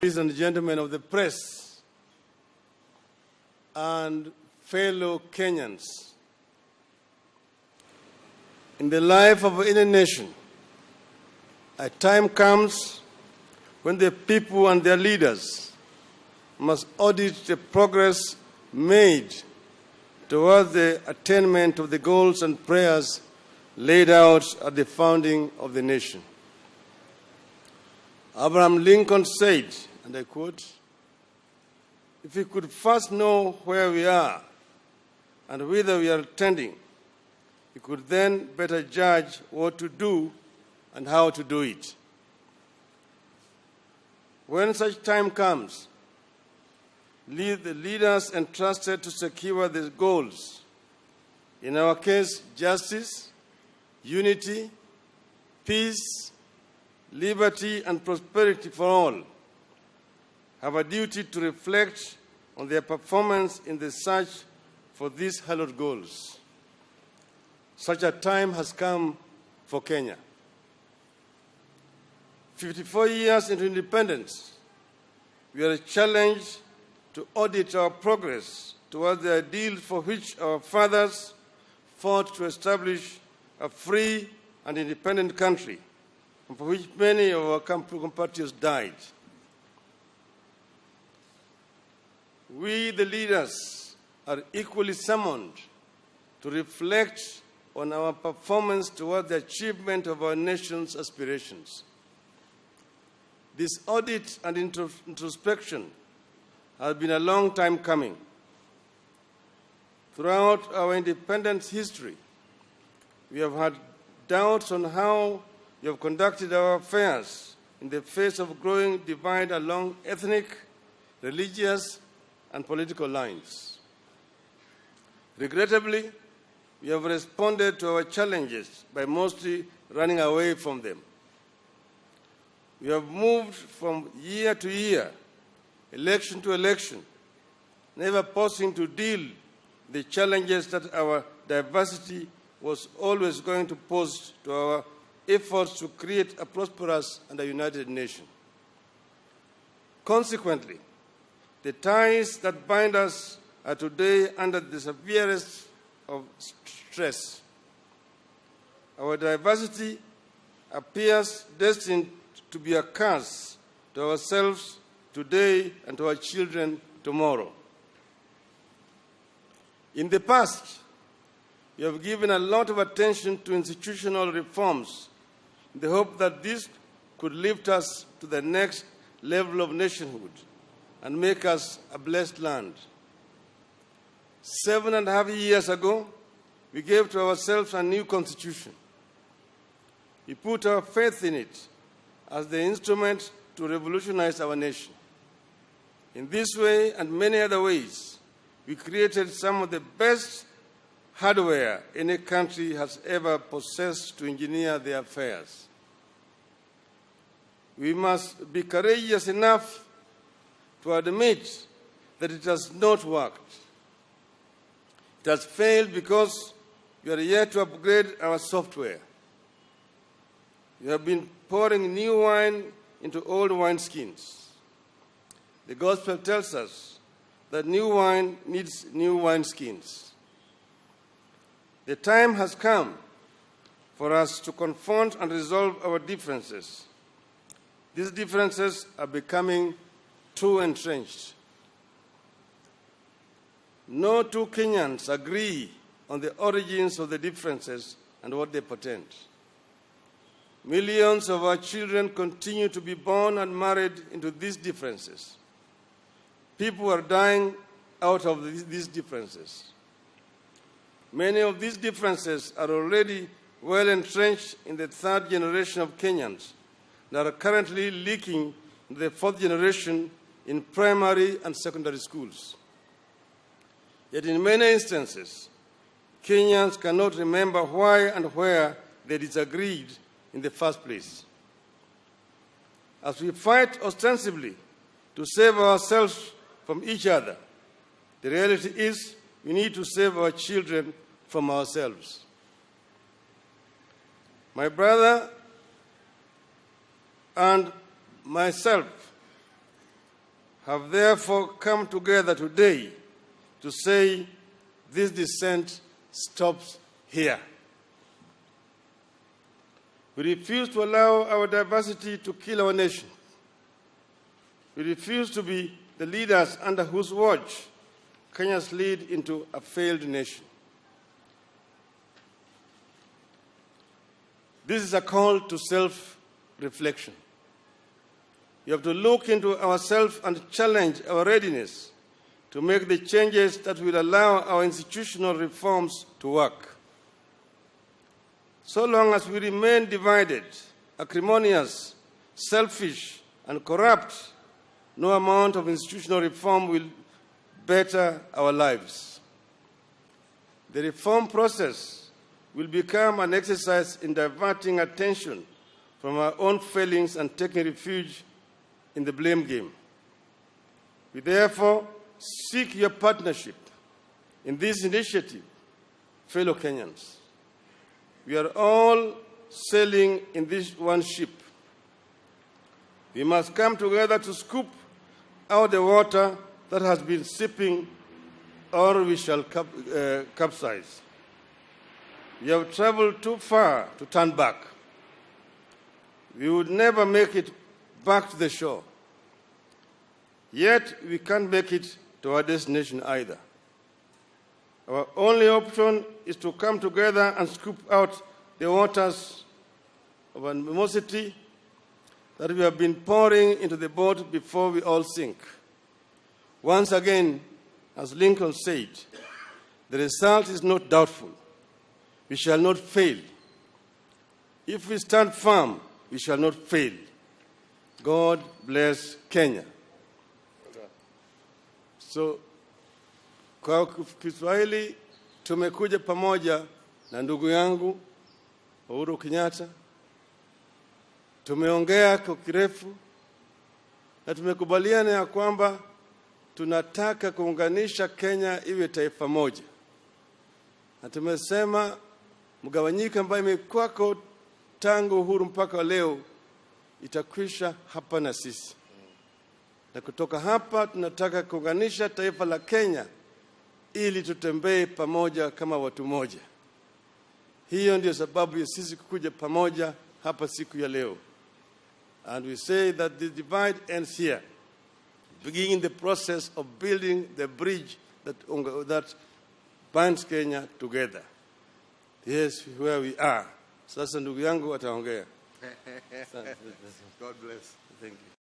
Ladies and gentlemen of the press and fellow Kenyans, in the life of any nation, a time comes when the people and their leaders must audit the progress made towards the attainment of the goals and prayers laid out at the founding of the nation. Abraham Lincoln said, and I quote, "If we could first know where we are and whither we are tending, we could then better judge what to do and how to do it." When such time comes, the leaders entrusted to secure the goals, in our case, justice, unity, peace, liberty, and prosperity for all, have a duty to reflect on their performance in the search for these hallowed goals. Such a time has come for Kenya. 54 years into independence, we are challenged to audit our progress towards the ideals for which our fathers fought to establish a free and independent country, and for which many of our compatriots died. We, the leaders, are equally summoned to reflect on our performance toward the achievement of our nation's aspirations. This audit and introspection has been a long time coming. Throughout our independence history, we have had doubts on how we have conducted our affairs in the face of growing divide along ethnic, religious, and political lines. Regrettably, we have responded to our challenges by mostly running away from them. We have moved from year to year, election to election, never pausing to deal with the challenges that our diversity was always going to pose to our efforts to create a prosperous and a united nation. Consequently, the ties that bind us are today under the severest of stress. Our diversity appears destined to be a curse to ourselves today and to our children tomorrow. In the past, we have given a lot of attention to institutional reforms in the hope that this could lift us to the next level of nationhood and make us a blessed land. 7.5 years ago, we gave to ourselves a new constitution. We put our faith in it as the instrument to revolutionize our nation. In this way and many other ways, we created some of the best hardware any country has ever possessed to engineer their affairs. We must be courageous enough to admit that it has not worked. It has failed because we are yet to upgrade our software. We have been pouring new wine into old wineskins. The gospel tells us that new wine needs new wineskins. The time has come for us to confront and resolve our differences. These differences are becoming too entrenched. No two Kenyans agree on the origins of the differences and what they portend. Millions of our children continue to be born and married into these differences. People are dying out of these differences. Many of these differences are already well entrenched in the third generation of Kenyans that are currently leaking into the fourth generation in primary and secondary schools. Yet in many instances, Kenyans cannot remember why and where they disagreed in the first place. As we fight ostensibly to save ourselves from each other, the reality is we need to save our children from ourselves. My brother and myself have therefore come together today to say this dissent stops here. We refuse to allow our diversity to kill our nation. We refuse to be the leaders under whose watch Kenya slid into a failed nation. This is a call to self-reflection. We have to look into ourselves and challenge our readiness to make the changes that will allow our institutional reforms to work. So long as we remain divided, acrimonious, selfish, and corrupt, no amount of institutional reform will better our lives. The reform process will become an exercise in diverting attention from our own failings and taking refuge in the blame game. We therefore seek your partnership in this initiative, fellow Kenyans. We are all sailing in this one ship. We must come together to scoop out the water that has been seeping, or we shall capsize. We have traveled too far to turn back. We would never make it back to the shore. Yet we can't make it to our destination either. Our only option is to come together and scoop out the waters of animosity that we have been pouring into the boat before we all sink. Once again, as Lincoln said, the result is not doubtful. We shall not fail. If we stand firm, we shall not fail. God bless Kenya. So, kwa Kiswahili tumekuja pamoja na ndugu yangu Uhuru Kenyatta. Tumeongea kwa kirefu na tumekubaliana ya kwamba tunataka kuunganisha Kenya iwe taifa moja. Na tumesema mgawanyiko ambayo imekuwako tangu uhuru mpaka leo itakwisha hapa na sisi. Na kutoka hapa tunataka kuunganisha taifa la Kenya ili tutembee pamoja kama watu moja. Hiyo ndio sababu ya sisi kukuja pamoja hapa siku ya leo. And we say that the divide ends here, beginning the process of building the bridge that binds Kenya together. Yes, where we are. Sasa ndugu yangu ataongea. God bless. Thank you.